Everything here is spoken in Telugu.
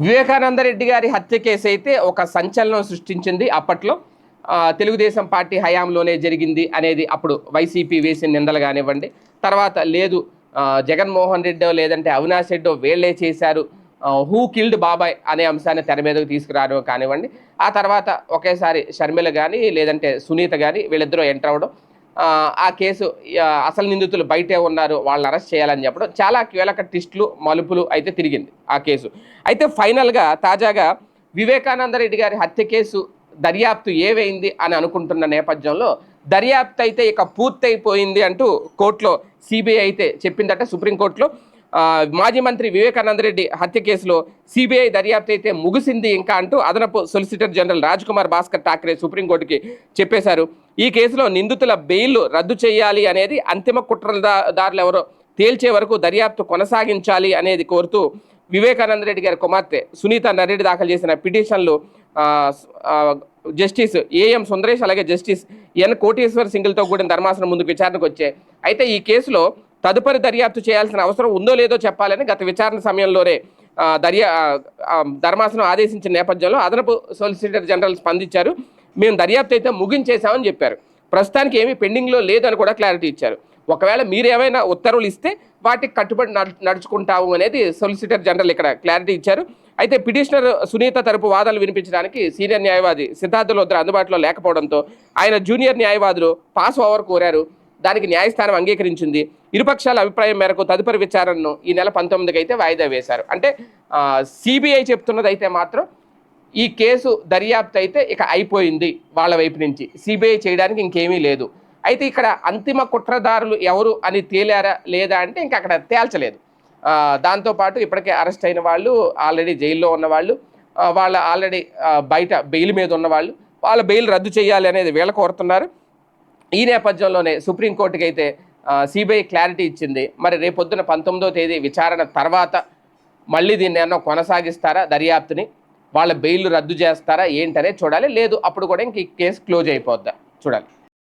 వివేకానంద రెడ్డి గారి హత్య కేసు అయితే ఒక సంచలనం సృష్టించింది. అప్పట్లో తెలుగుదేశం పార్టీ హయాంలోనే జరిగింది అనేది అప్పుడు వైసీపీ వేసిన నిందలు కానివ్వండి. తర్వాత లేదు జగన్మోహన్ రెడ్డో లేదంటే అవినాష్ రెడ్డో వీళ్ళే చేశారు, హూ కిల్డ్ బాబాయ్ అనే అంశాన్ని తెర మీదకు తీసుకురావడం కానివ్వండి. ఆ తర్వాత ఒకేసారి షర్మిల కానీ లేదంటే సునీత కానీ వీళ్ళిద్దరూ ఎంటర్ అవ్వడం, ఆ కేసు అసలు నిందితులు బయటే ఉన్నారు, వాళ్ళని అరెస్ట్ చేయాలని చెప్పడం, చాలా కీలక ట్విస్టులు మలుపులు అయితే తిరిగింది ఆ కేసు. అయితే ఫైనల్గా తాజాగా వివేకానంద రెడ్డి గారి హత్య కేసు దర్యాప్తు ఏవైంది అని అనుకుంటున్న నేపథ్యంలో దర్యాప్తు అయితే ఇక పూర్తయిపోయింది అంటూ కోర్టులో సిబిఐ అయితే చెప్పిందట. సుప్రీంకోర్టులో మాజీ మంత్రి వివేకానంద రెడ్డి హత్య కేసులో సిబిఐ దర్యాప్తు అయితే ముగిసింది ఇంకా అంటూ అదనపు సొలిసిటర్ జనరల్ రాజ్ కుమార్ భాస్కర్ ఠాక్రే సుప్రీంకోర్టుకి చెప్పేశారు. ఈ కేసులో నిందితుల బెయిల్ రద్దు చేయాలి అనేది, అంతిమ కుట్రదారులు ఎవరో తేల్చే వరకు దర్యాప్తు కొనసాగించాలి అనేది కోరుతూ వివేకానంద రెడ్డి గారి కుమార్తె సునీత నరెడ్డి దాఖలు చేసిన పిటిషన్లు జస్టిస్ ఏఎం సుందరేష్ అలాగే జస్టిస్ ఎన్ కోటేశ్వర్ సింగిల్తో కూడిన ధర్మాసనం ముందుకు విచారణకు వచ్చాయి. అయితే ఈ కేసులో తదుపరి దర్యాప్తు చేయాల్సిన అవసరం ఉందో లేదో చెప్పాలని గత విచారణ సమయంలోనే ధర్మాసనం ఆదేశించిన నేపథ్యంలో అదనపు సొలిసిటర్ జనరల్ స్పందించారు. మేము దర్యాప్తు అయితే ముగించేశామని చెప్పారు. ప్రస్తుతానికి ఏమీ పెండింగ్లో లేదని కూడా క్లారిటీ ఇచ్చారు. ఒకవేళ మీరు ఏమైనా ఉత్తర్వులు ఇస్తే వాటికి కట్టుబడి నడుచుకుంటాము అనేది సొలిసిటర్ జనరల్ ఇక్కడ క్లారిటీ ఇచ్చారు. అయితే పిటిషనర్ సునీత తరపు వాదనలు వినిపించడానికి సీనియర్ న్యాయవాది సిద్ధార్థ లోద్రా అందుబాటులో లేకపోవడంతో ఆయన జూనియర్ న్యాయవాదులు పాస్ ఓవర్ కోరారు. దానికి న్యాయస్థానం అంగీకరించింది. ఇరుపక్షాల అభిప్రాయం మేరకు తదుపరి విచారణను ఈ నెల 19కి అయితే వాయిదా వేశారు. అంటే సిబిఐ చెప్తున్నది అయితే మాత్రం ఈ కేసు దర్యాప్తు అయితే ఇక అయిపోయింది వాళ్ళ వైపు నుంచి, సిబిఐ చేయడానికి ఇంకేమీ లేదు. అయితే ఇక్కడ అంతిమ కుట్రదారులు ఎవరు అని తేలారా లేదా అంటే ఇంకా అక్కడ తేల్చలేదు. దాంతోపాటు ఇప్పటికే అరెస్ట్ అయిన వాళ్ళు, ఆల్రెడీ జైల్లో ఉన్నవాళ్ళు, వాళ్ళ ఆల్రెడీ బయట బెయిల్ మీద ఉన్నవాళ్ళు, వాళ్ళ బెయిల్ రద్దు చేయాలి అనేది వీళ్ళ కోరుతున్నారు. ఈ నేపథ్యంలోనే సుప్రీంకోర్టుకి అయితే సిబిఐ క్లారిటీ ఇచ్చింది. మరి రేపొద్దున 19వ తేదీ విచారణ తర్వాత మళ్ళీ దీన్ని ఏమన్నా కొనసాగిస్తారా దర్యాప్తుని, వాళ్ళ బెయిల్ రద్దు చేస్తారా ఏంటనే చూడాలి. లేదు అప్పుడు కూడా ఇంక ఈ కేసు క్లోజ్ అయిపోద్దా చూడాలి.